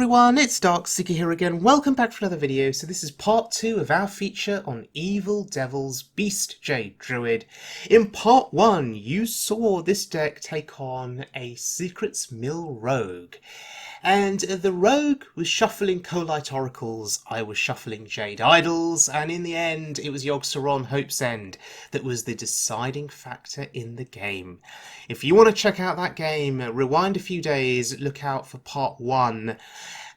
everyone, it's Darkseeker here again. Welcome back for another video. So this is part 2 of our feature on Evildevil's Beast Jade Druid. In part 1, you saw this deck take on a Secrets Mill Rogue. And the Rogue was shuffling Colite Oracles, I was shuffling Jade Idols, and in the end it was Yogg Hope's End that was the deciding factor in the game. If you want to check out that game, rewind a few days, look out for part 1.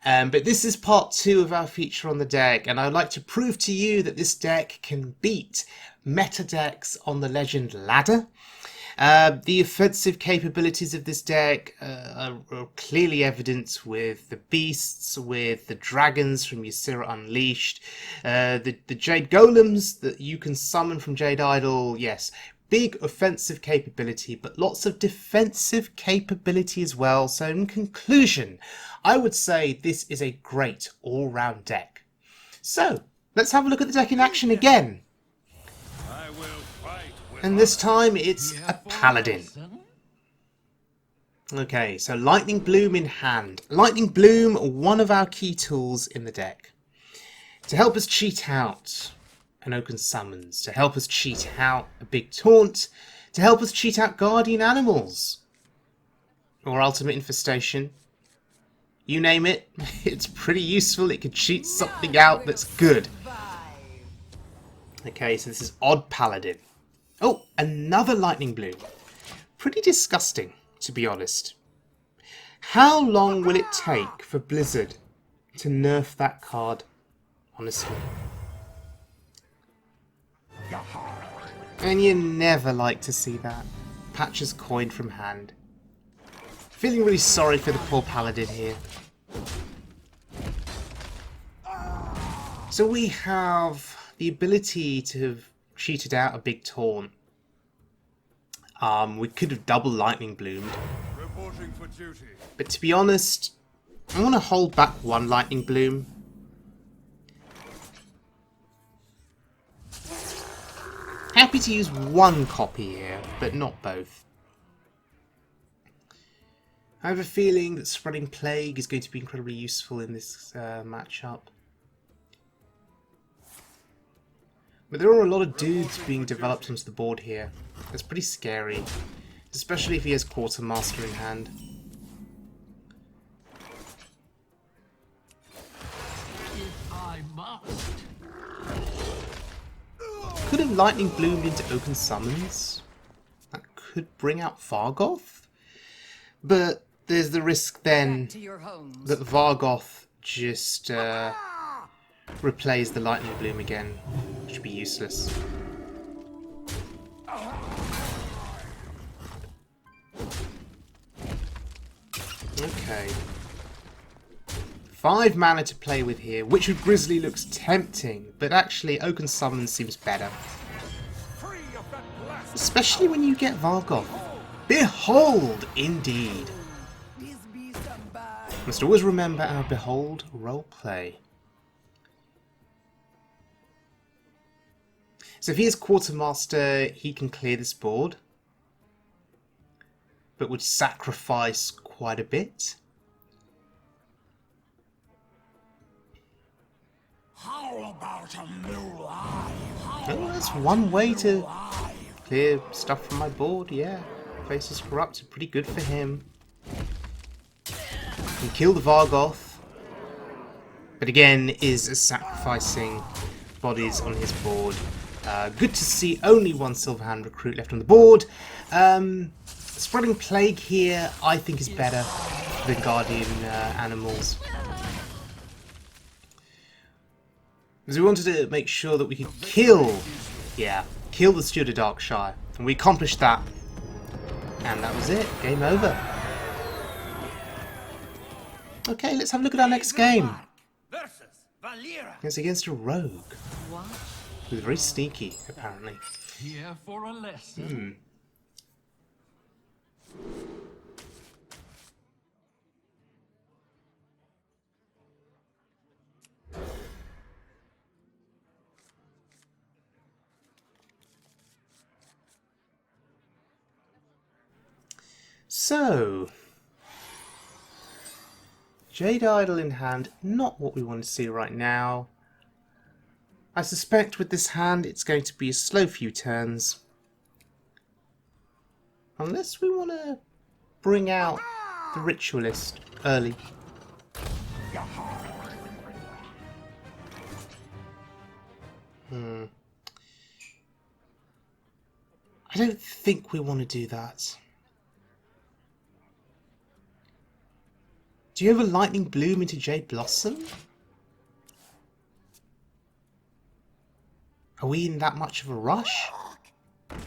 But this is part 2 of our feature on the deck, and I'd like to prove to you that this deck can beat meta decks on the Legend ladder. The offensive capabilities of this deck are clearly evident with the beasts, with the dragons from Ysera Unleashed, the Jade Golems that you can summon from Jade Idol. Yes, big offensive capability, but lots of defensive capability as well. So in conclusion, I would say this is a great all-round deck. So let's have a look at the deck in action again. And this time it's a Paladin. Okay, so Lightning Bloom in hand. Lightning Bloom, one of our key tools in the deck. To help us cheat out an Oaken Summons, to help us cheat out a big taunt, to help us cheat out Guardian Animals, or Ultimate Infestation. You name it, it's pretty useful. It can cheat something out that's good. Okay, so this is Odd Paladin. Oh, another Lightning Bloom. Pretty disgusting, to be honest. How long will it take for Blizzard to nerf that card, honestly? And you never like to see that. Patches coin from hand. Feeling really sorry for the poor Paladin here. So we have the ability to have cheated out a big taunt. We could have double Lightning Bloomed. But to be honest, I want to hold back one Lightning Bloom. Happy to use one copy here, but not both. I have a feeling that Spreading Plague is going to be incredibly useful in this matchup. But there are a lot of dudes being developed onto the board here. That's pretty scary, especially if he has Quartermaster in hand. Could have Lightning Bloomed into Oaken Summons. That could bring out Vargoth. But there's the risk then that Vargoth just replays the Lightning Bloom again, which would be useless. Okay. 5 mana to play with here. Witchwood Grizzly looks tempting, but actually Oaken Summon seems better. Especially when you get Vargoth. Behold, indeed. Must always remember our Behold roleplay. So if he is Quartermaster, he can clear this board, but would sacrifice quite a bit. How about a new life? Oh, that's one way to clear stuff from my board, yeah. Faceless Corrupt, pretty good for him. Can kill the Vargoth, but again is sacrificing bodies on his board. Good to see only one Silverhand recruit left on the board. Spreading Plague here I think is better than Guardian Animals. Because we wanted to make sure that we could kill the Steward of Darkshire. And we accomplished that. And that was it. Game over. Okay, let's have a look at our next game. It's against a rogue. Who's very sneaky, apparently. Here for a lesson. So, Jade Idol in hand, not what we want to see right now. I suspect with this hand it's going to be a slow few turns. Unless we want to bring out the Ritualist early. I don't think we want to do that. Do you have a Lightning Bloom into Jade Blossom? Are we in that much of a rush?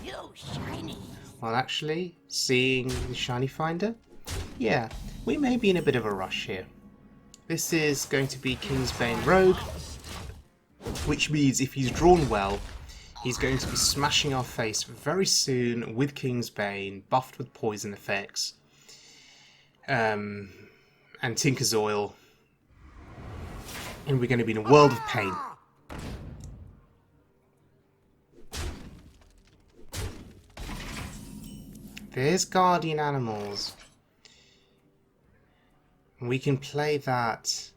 You shiny. Well, actually, seeing the Shiny Finder, yeah, we may be in a bit of a rush here. This is going to be Kingsbane Rogue, which means if he's drawn well, he's going to be smashing our face very soon with Kingsbane, buffed with poison effects, and Tinker's Oil, and we're going to be in a world of pain. There's Guardian Animals. We can play that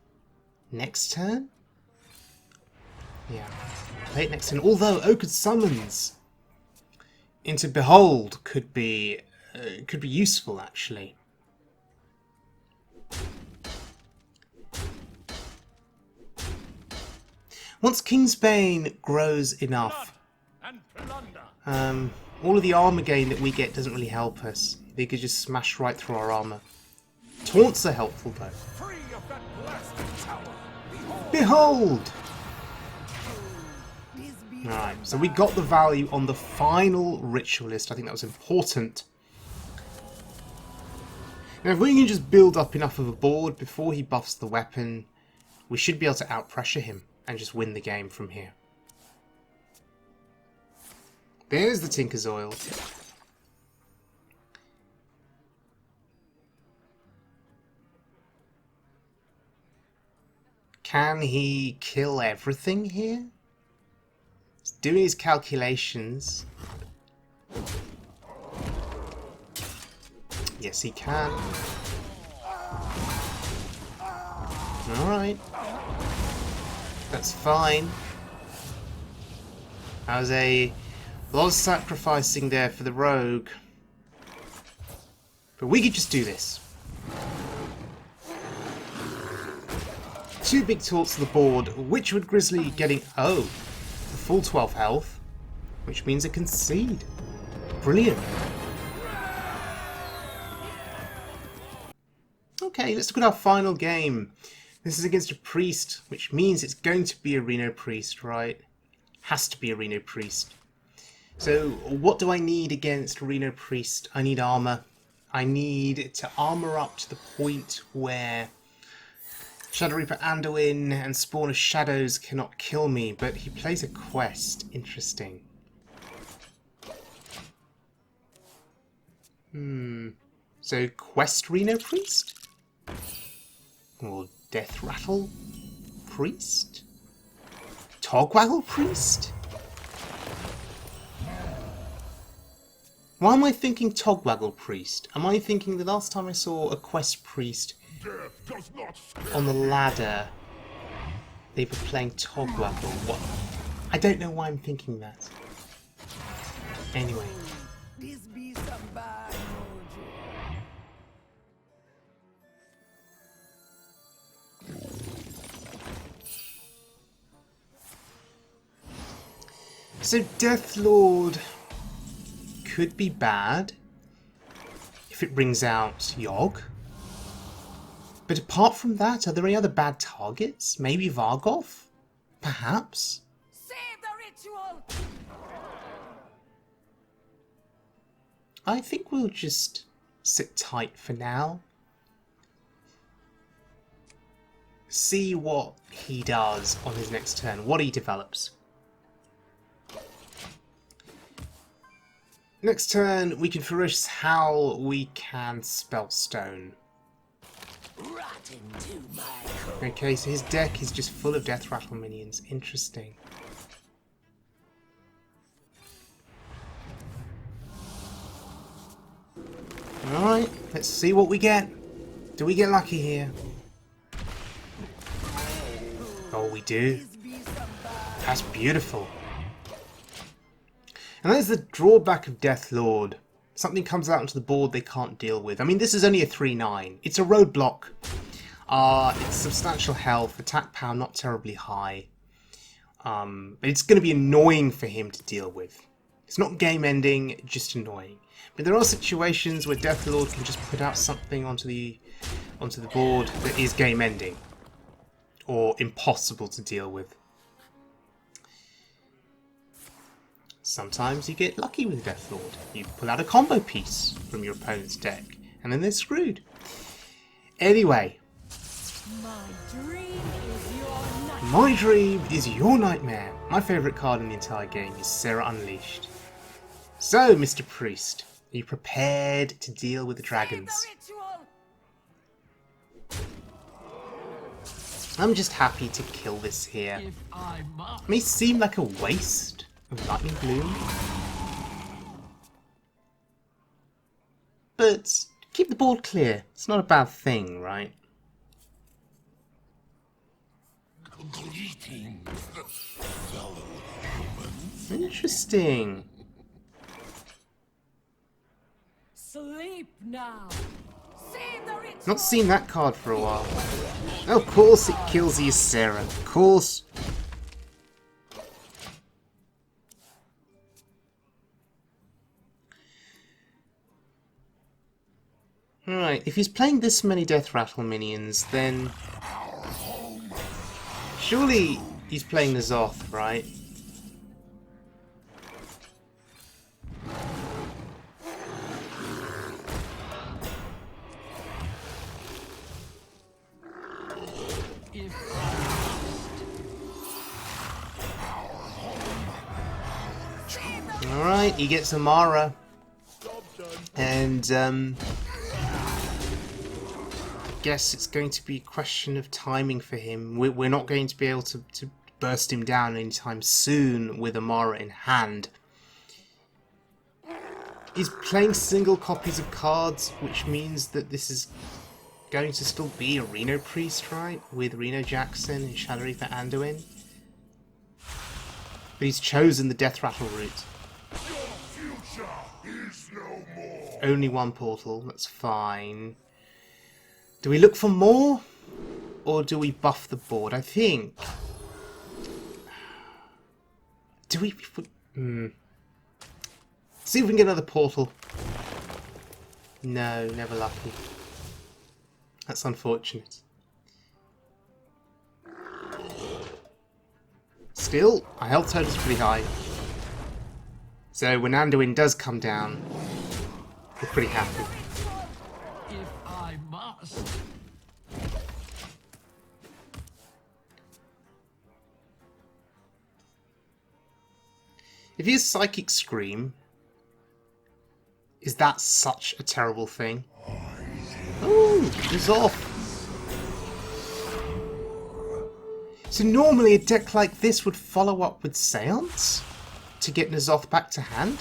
next turn? Yeah, play it next turn. Although Ochre's Summons into Behold could be useful actually. Once Kingsbane grows enough, all of the armor gain that we get doesn't really help us. They could just smash right through our armor. Taunts are helpful though. Behold! Alright, so we got the value on the final Ritualist. I think that was important. Now if we can just build up enough of a board before he buffs the weapon, we should be able to outpressure him and just win the game from here. There's the Tinker's Oil. Can he kill everything here? He's doing his calculations. Yes, he can. Alright. That's fine. That was a lot of sacrificing there for the rogue. But we could just do this. 2 big taunts to the board. Witchwood Grizzly getting, oh, the full 12 health. Which means a concede. Brilliant. Okay, let's look at our final game. This is against a priest, which means it's going to be a Reno Priest, right? Has to be a Reno Priest. So, what do I need against Reno Priest? I need armor. I need to armor up to the point where Shadow Reaper Anduin and Spawn of Shadows cannot kill me, but he plays a quest. Interesting. So, Quest Reno Priest? Or Death Rattle Priest? Togwaggle Priest? Why am I thinking Togwaggle Priest? Am I thinking the last time I saw a Quest Priest on the ladder, they were playing Togwaggle? What? I don't know why I'm thinking that. Anyway. So Deathlord could be bad if it brings out Yogg. But apart from that, are there any other bad targets? Maybe Vargoth? Perhaps? Save the ritual! I think we'll just sit tight for now. See what he does on his next turn, what he develops. Next turn, we can Ferocious Howl, we can Spellstone. Okay, so his deck is just full of Death Rattle minions. Interesting. Alright, let's see what we get. Do we get lucky here? we do. That's beautiful. And there's the drawback of Deathlord. Something comes out onto the board they can't deal with. I mean, this is only a 3/9. It's a roadblock. It's substantial health, attack power not terribly high. But it's going to be annoying for him to deal with. It's not game ending, just annoying. But there are situations where Deathlord can just put out something onto the board that is game ending. Or impossible to deal with. Sometimes you get lucky with Deathlord. You pull out a combo piece from your opponent's deck, and then they're screwed. Anyway. My dream is your nightmare. My favourite card in the entire game is Serra Unleashed. So, Mr. Priest, are you prepared to deal with the dragons? I'm just happy to kill this here. It may seem like a waste of Lightning Bloom, but keep the board clear. It's not a bad thing, right? Interesting. Sleep now. Not seen that card for a while. Of course it kills the Ysera. Of course. Alright, if he's playing this many Death Rattle minions, then surely he's playing N'Zoth, right? Alright, he gets Amara. And I guess it's going to be a question of timing for him. We're not going to be able to burst him down anytime soon with Amara in hand. He's playing single copies of cards, which means that this is going to still be a Reno Priest, right? With Reno Jackson and Shadow Reaper Anduin. But he's chosen the Death Rattle route. Only one portal, that's fine. Do we look for more? Or do we buff the board? I think... Do we... See if we can get another portal. No, never lucky. That's unfortunate. Still, our health total is pretty high. So when Anduin does come down, we're pretty happy. If I must. If he has Psychic Scream, is that such a terrible thing? Ooh, he's off. So normally a deck like this would follow up with Seance to get N'Zoth back to hand.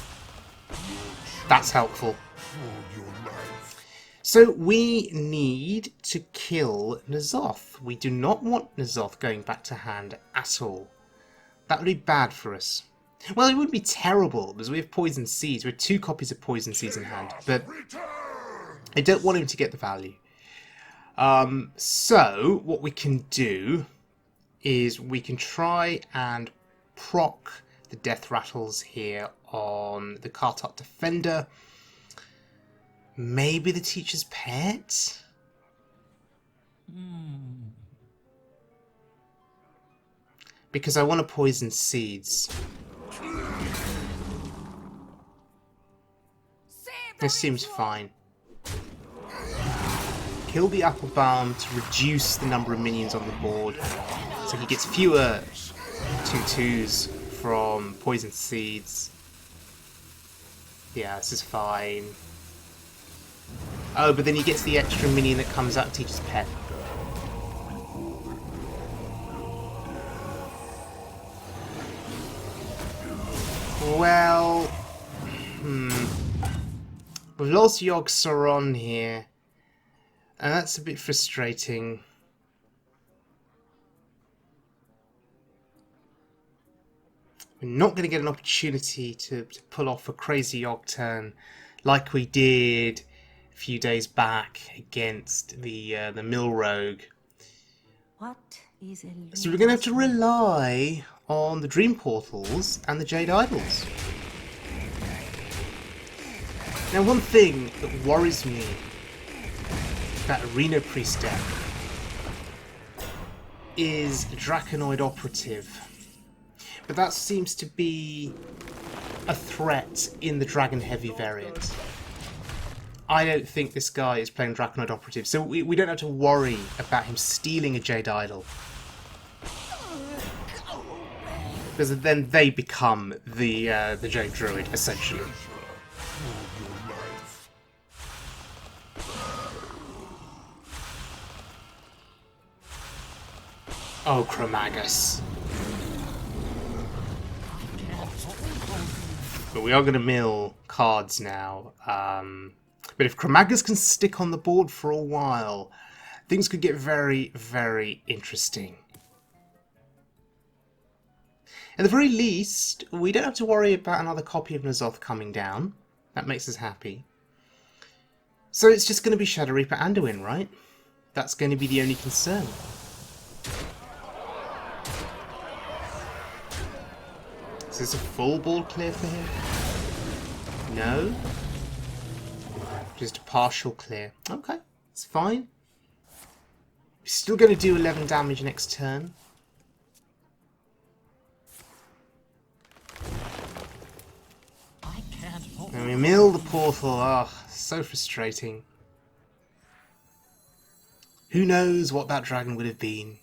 That's helpful. So we need to kill N'Zoth. We do not want N'Zoth going back to hand at all. That would be bad for us. Well, it wouldn't be terrible, because we have Poison Seeds. We have 2 copies of Poison Seeds in hand, but I don't want him to get the value. So, what we can do is we can try and proc the Death Rattles here on the Kartok Defender. Maybe the Teacher's Pet? Because I want to Poison Seeds. This seems fine. Kill the Apple Balm to reduce the number of minions on the board, so he gets fewer 2/2s from Poison Seeds. Yeah, this is fine. Oh, but then he gets the extra minion that comes out of Teacher's Pet. Well... We've lost Yogg Saron here, and that's a bit frustrating. We're not going to get an opportunity to pull off a crazy Yogg turn like we did a few days back against the Mill Rogue. What is So we're going to have to rely on the Dream Portals and the Jade Idols. Now, one thing that worries me about a Reno Priest deck is a Draconoid Operative. But that seems to be a threat in the Dragon Heavy variant. I don't think this guy is playing Draconoid Operative, so we don't have to worry about him stealing a Jade Idol. Because then they become the Jade Druid, essentially. Oh, Chromagus. But we are going to mill cards now. But if Chromagus can stick on the board for a while, things could get very, very interesting. At the very least, we don't have to worry about another copy of N'Zoth coming down. That makes us happy. So it's just going to be Shadow Reaper Anduin, right? That's going to be the only concern. Is this a full board clear for him? No? Just a partial clear. Okay, it's fine. He's still going to do 11 damage next turn. And we mill the portal. Oh, so frustrating. Who knows what that dragon would have been?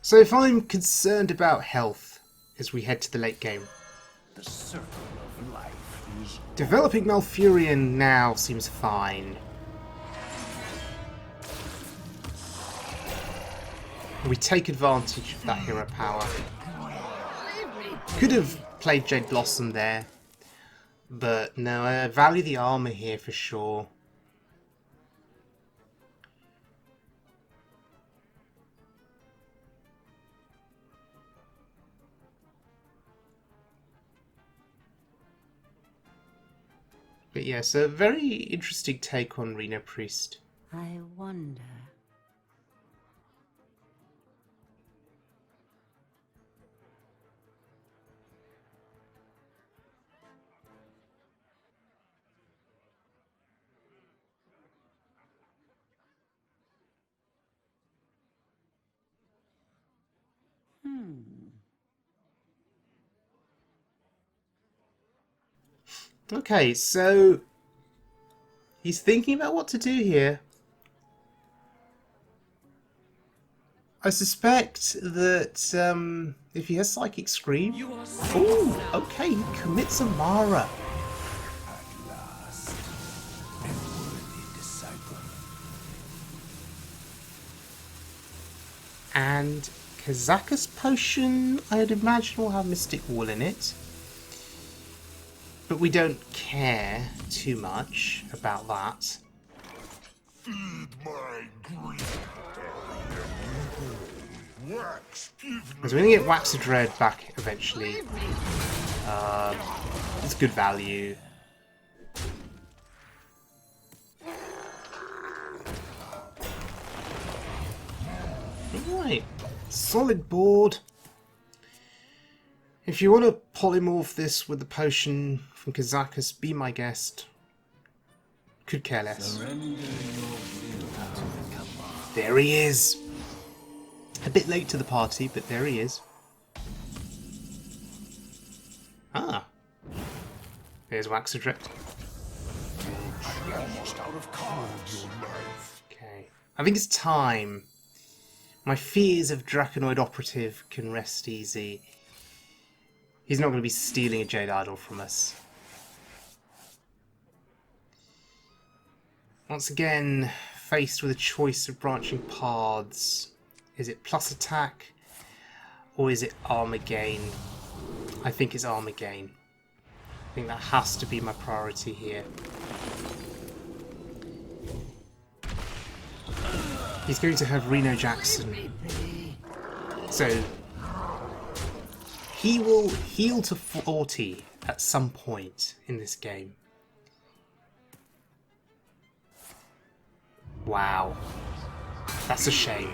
So if I'm concerned about health as we head to the late game, The circle of life is developing Malfurion now seems fine. We take advantage of that hero power. Could have played Jade Blossom there, but no, I value the armor here for sure. But yes, a very interesting take on Reno Priest. I wonder. Okay, so he's thinking about what to do here. I suspect that if he has Psychic Scream... Ooh, okay, he commits a Mara. at last a worthy disciple. And Kazakus Potion, I'd imagine, will have Mystic Wall in it. But we don't care too much about that. Feed my greed. Wax, give me. Because we're going to get Wax of Dread back eventually. It's good value. Alright, solid board. If you want to polymorph this with the potion from Kazakus, be my guest. Could care less. There he is. A bit late to the party, but there he is. Ah. There's Waxadrept. Almost out of cards. Okay. I think it's time. My fears of Draconoid Operative can rest easy. He's not going to be stealing a Jade Idol from us. Once again, faced with a choice of branching paths. Is it plus attack or is it armor gain? I think it's armor gain. I think that has to be my priority here. He's going to have Reno Jackson. So He will heal to 40 at some point in this game. Wow. That's a shame.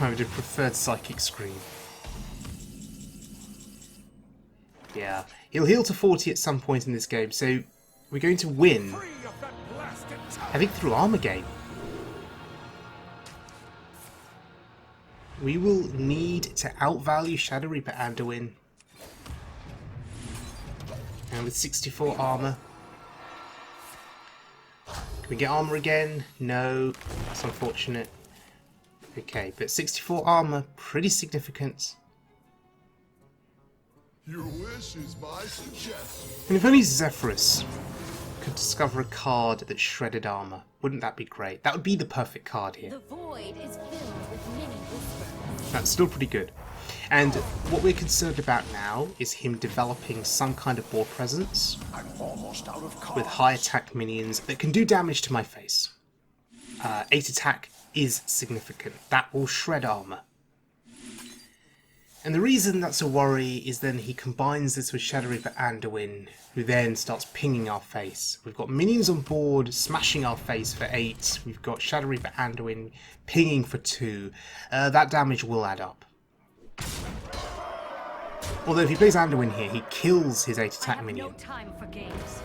I would have preferred Psychic Scream. Yeah, he'll heal to 40 at some point in this game, so we're going to win, I think, through armor gain. We will need to outvalue Shadow Reaper Anduin. And with 64 armor. Can we get armor again? No, that's unfortunate. Okay, but 64 armor, pretty significant. Your wish is my suggestion. And if only Zephyrus could discover a card that shredded armor, wouldn't that be great? That would be the perfect card here. The void is filled with many whispers. That's still pretty good. And what we're concerned about now is him developing some kind of board presence I'm almost out of cards. with high attack minions that can do damage to my face. 8 attack is significant. That will shred armor. And the reason that's a worry is then he combines this with Shadow Reaper Anduin, who then starts pinging our face. We've got minions on board smashing our face for 8. We've got Shadow Reaper Anduin pinging for 2. That damage will add up. Although if he plays Anduin here, he kills his 8 attack minion. No time for games.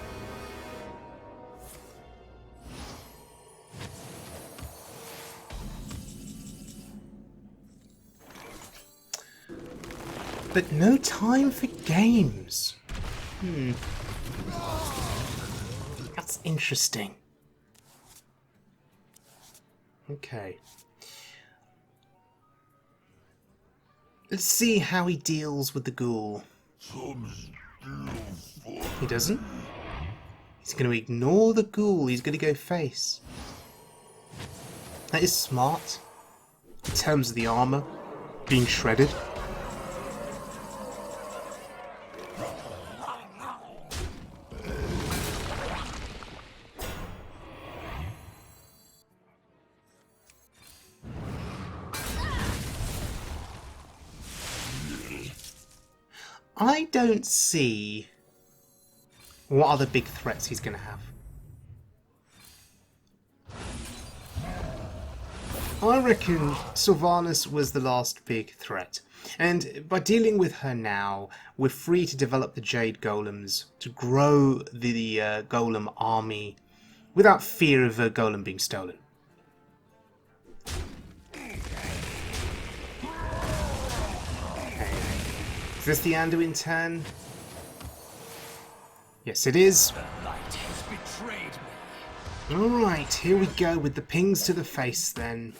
But no time for games. That's interesting. Okay. Let's see how he deals with the ghoul. He doesn't? He's going to ignore the ghoul. He's going to go face. That is smart. In terms of the armor being shredded. I don't see what other big threats he's going to have. I reckon Sylvanas was the last big threat. And by dealing with her now, we're free to develop the Jade Golems, to grow the Golem army without fear of a Golem being stolen. Is this the Anduin turn? Yes, it is. The light has betrayed me. Alright, here we go with the pings to the face then.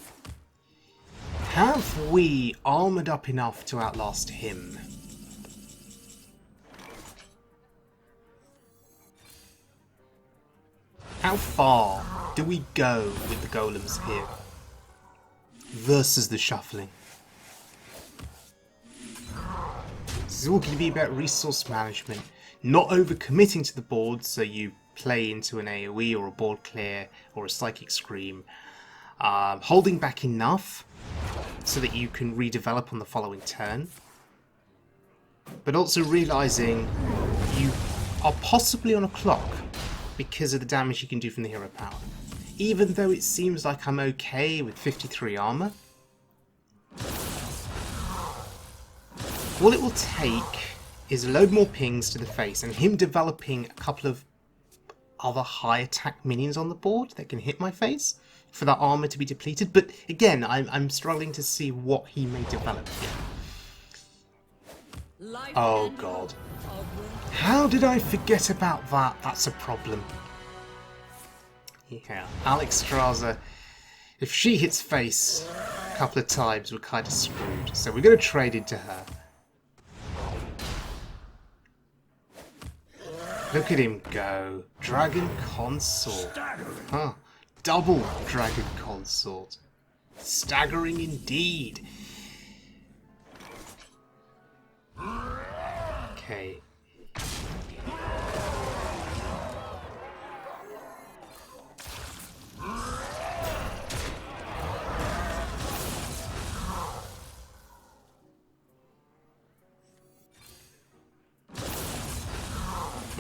Have we armoured up enough to outlast him? How far do we go with the golems here? Versus the shuffling. This is all going to be about resource management, not overcommitting to the board so you play into an AoE or a board clear or a Psychic Scream. Holding back enough so that you can redevelop on the following turn. But also realising you are possibly on a clock because of the damage you can do from the hero power. Even though it seems like I'm okay with 53 armour, all it will take is a load more pings to the face and him developing a couple of other high attack minions on the board that can hit my face for that armor to be depleted. But again, I'm struggling to see what he may develop here. Oh god. How did I forget about that? That's a problem. Yeah, Alex Straza, if she hits face a couple of times, we're kind of screwed. So we're going to trade into her. Look at him go. Dragon Consort. Huh. Double Dragon Consort. Staggering indeed. Okay.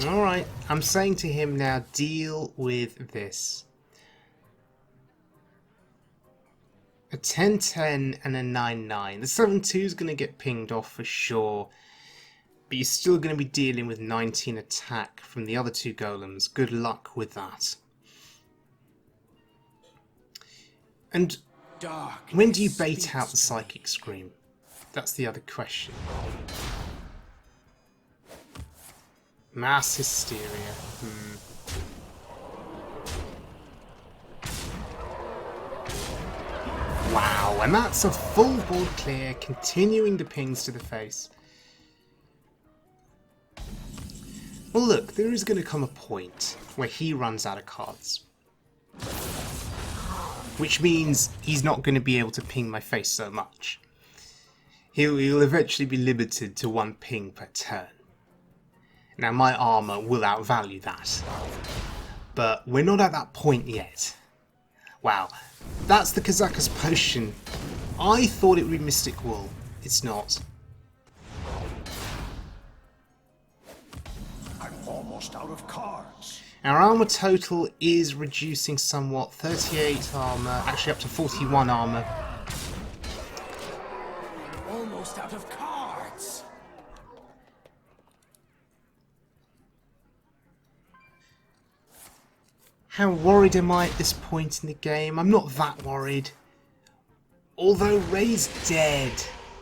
Alright, I'm saying to him now, deal with this. A 10-10 and a 9-9. The 7-2 is going to get pinged off for sure. But you're still going to be dealing with 19 attack from the other two golems. Good luck with that. And when do you bait out the Psychic Scream? That's the other question. Mass Hysteria. Wow, and that's a full board clear, continuing the pings to the face. Well look, there is going to come a point where he runs out of cards. Which means he's not going to be able to ping my face so much. He'll eventually be limited to 1 ping per turn. Now my armour will outvalue that. But we're not at that point yet. Wow, that's the Kazakus Potion. I thought it would be Mystic Wool. It's not. I'm almost out of cards. Our armour total is reducing somewhat. 38 armour, actually up to 41 armour. Almost out of cards. How worried am I at this point in the game? I'm not that worried. Although Ray's dead.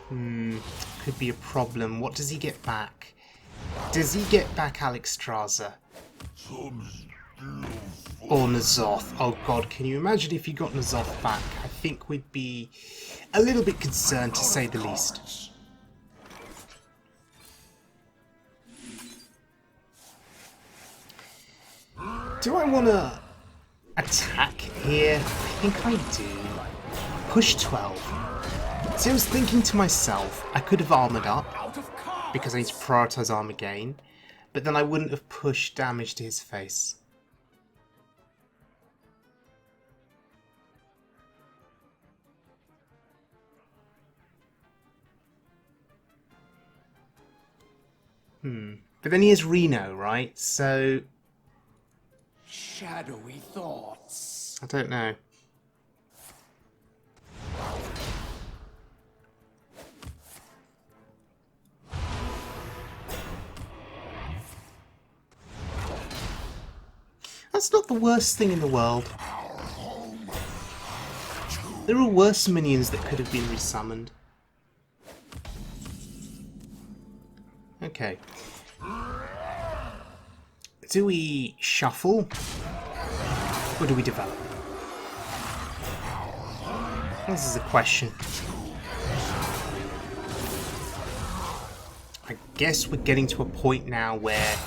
Could be a problem. What does he get back? Does he get back Alexstrasza? Or N'Zoth? Oh god, can you imagine if you got N'Zoth back? I think we'd be a little bit concerned to say the least. Do I want to attack here? I think I do. Push 12. See, I was thinking to myself, I could have armoured up, because I need to prioritise armour gain, but then I wouldn't have pushed damage to his face. But then he has Reno, right? So Shadowy thoughts. I don't know. That's not the worst thing in the world. There are worse minions that could have been resummoned. Okay. Do we shuffle? Or do we develop? This is a question. I guess we're getting to a point now where,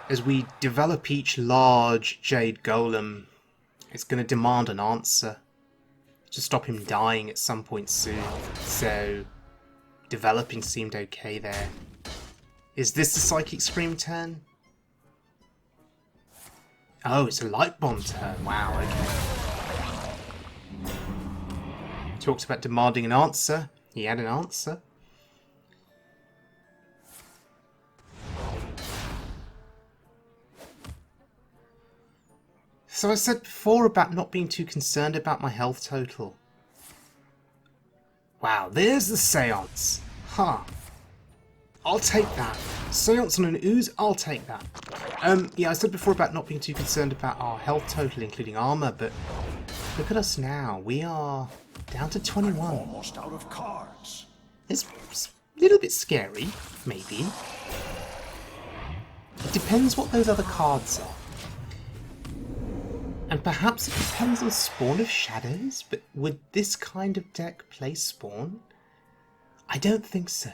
as we develop each large Jade Golem, it's going to demand an answer to stop him dying at some point soon. So, developing seemed okay there. Is this the Psychic Scream turn? Oh, it's a Light Bomb turn. Wow, okay. Talked about demanding an answer. He had an answer. So I said before about not being too concerned about my health total. Wow, there's the Seance. Huh. I'll take that. Seance on an ooze, I'll take that. Yeah, I said before about not being too concerned about our health total, including armor, but look at us now. We are down to 21. Almost out of cards. It's a little bit scary, maybe. It depends what those other cards are. And perhaps it depends on Spawn of Shadows, but would this kind of deck play Spawn? I don't think so.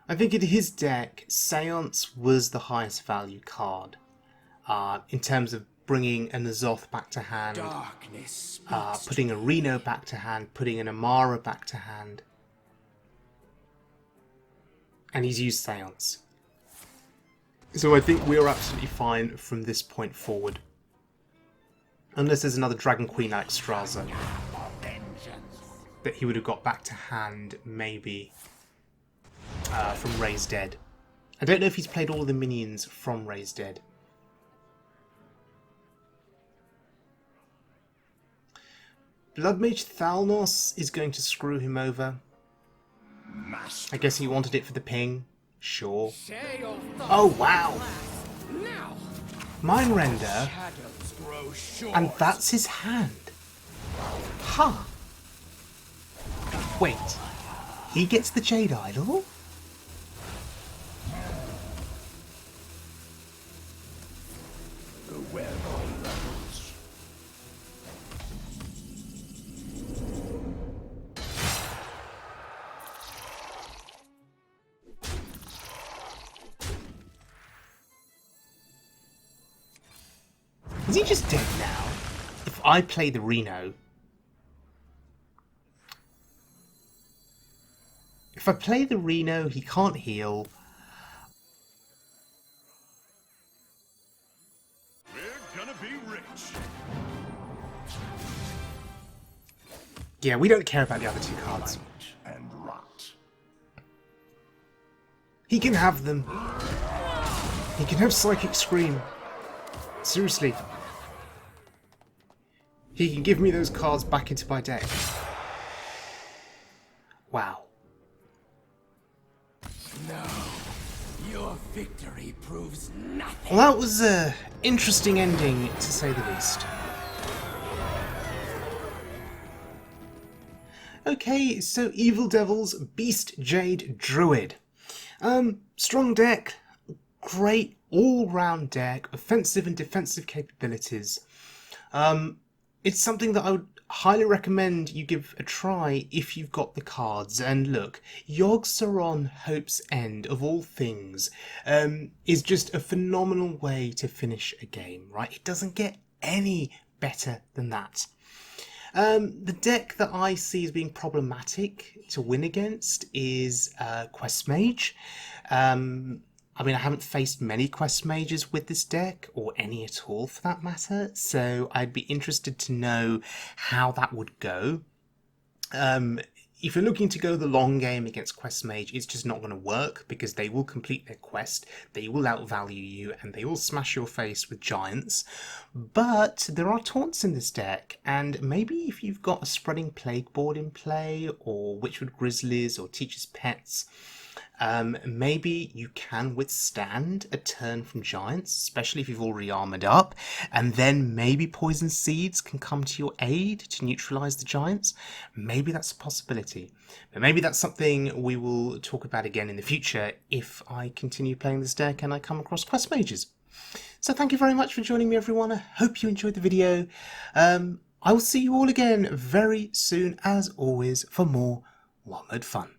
I think in his deck, Seance was the highest value card in terms of bringing a N'Zoth back to hand, putting a Reno back to hand, putting an Amara back to hand. And he's used Seance. So I think we're absolutely fine from this point forward. Unless there's another Dragon Queen Alexstrasza. that he would have got back to hand, maybe, from Raised Dead. I don't know if he's played all the minions from Raised Dead. Bloodmage Thalnos is going to screw him over. I guess he wanted it for the ping. Sure. Oh, wow. Mindrender. And that's his hand. Huh. Wait. He gets the Jade Idol? Is he just dead now? If I play the Reno... If I play the Reno, he can't heal. We're gonna be rich. Yeah, we don't care about the other two cards. And rot. He can have them. He can have Psychic Scream. Seriously. He can give me those cards back into my deck. Wow. No, your victory proves nothing. Well, that was an interesting ending, to say the least. Okay, so Evildevil's Beast Jade Druid. Strong deck, great all-round deck, offensive and defensive capabilities. It's something that I would highly recommend you give a try if you've got the cards. And look, Yogg Saron Hope's End, of all things, is just a phenomenal way to finish a game, right? It doesn't get any better than that. The deck that I see as being problematic to win against is Quest Mage. I mean, I haven't faced many Quest Mages with this deck, or any at all for that matter, so I'd be interested to know how that would go. If you're looking to go the long game against Quest Mage, it's just not going to work, because they will complete their quest, they will outvalue you, and they will smash your face with giants. But there are taunts in this deck, and maybe if you've got a Spreading Plague board in play, or Witchwood Grizzlies, or Teacher's Pets, maybe you can withstand a turn from giants, especially if you've already armoured up, and then maybe Poison Seeds can come to your aid to neutralise the giants. Maybe that's a possibility. But maybe that's something we will talk about again in the future if I continue playing this deck and I come across Quest Mages. So thank you very much for joining me, everyone. I hope you enjoyed the video. I will see you all again very soon, as always, for more One Mode fun.